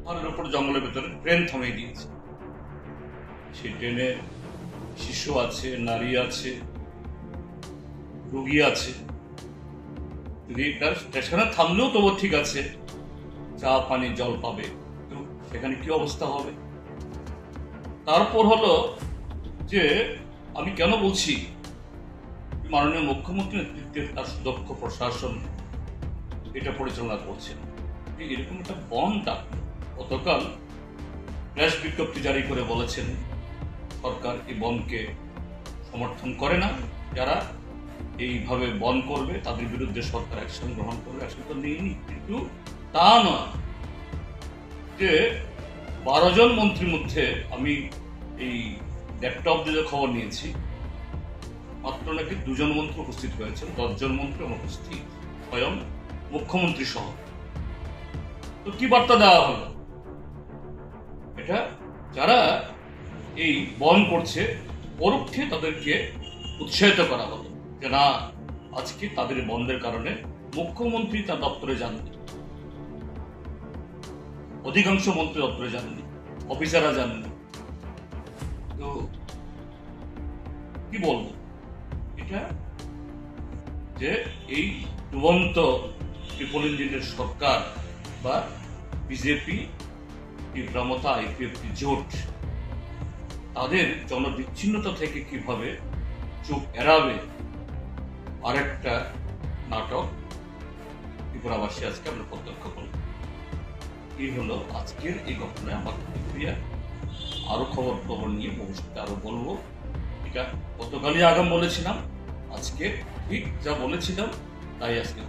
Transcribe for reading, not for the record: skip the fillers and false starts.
পাহাড়ের উপর জঙ্গলের ভেতরে ট্রেন থামিয়ে দিয়েছে। সেই ট্রেনে শিশু আছে, নারী আছে, রোগী আছে। যদি স্টেশনে থামলেও তবু ঠিক আছে, চা পানি জল পাবে, সেখানে কি অবস্থা হবে? তারপর হলো যে আমি কেন বলছি মাননীয় মুখ্যমন্ত্রীর নেতৃত্বে তার সুদক্ষ প্রশাসন এটা পরিচালনা করছেন। এরকম একটা বন ডাকল, গতকাল প্রেস বিজ্ঞপ্তি জারি করে বলেছেন সরকার এই বনকে সমর্থন করে না, যারা এইভাবে বন করবে তাদের বিরুদ্ধে সরকার অ্যাকশন গ্রহণ করবে। অ্যাকশন তো নেয়নি, কিন্তু তা নয় যে 12 জন মন্ত্রীর মধ্যে আমি এই ল্যাপটপ দিয়ে খবর নিয়েছি, মাত্র নাকি 2 জন মন্ত্রী উপস্থিত হয়েছেন, 10 জন মন্ত্রী অনুপস্থিত, স্বয়ং মুখ্যমন্ত্রী সহ। তো কি বার্তা দেওয়া হলো? এটা যারা এই বন করছে পরোক্ষে তাদেরকে উৎসাহিত করা হলো যে না, আজকে তাদের বন্ধের কারণে মুখ্যমন্ত্রী তার দপ্তরে যাননি, অধিকাংশ মন্ত্রী দপ্তরে যাননি, অফিসাররা যাননি। তো কি বলবো, এটা যে এই ডুবন্ত ট্রিপল ইঞ্জিনের সরকার বা বিজেপি, তীব্রমতা, আইপিএফটি জোট তাদের জনবিচ্ছিন্নতা থেকে কিভাবে চোখ এড়াবে, আরেকটা নাটক ত্রিপুরাবাসী আজকে আমরা প্রত্যক্ষ করব। এই হলো আজকের এই ঘটনায় আমার প্রতিক্রিয়া। আরো খবর নিয়ে ভবিষ্যতে আরো বলবো। এটা গতকালই আগাম বলেছিলাম, আজকে ঠিক যা বলেছিলাম তাই আজকে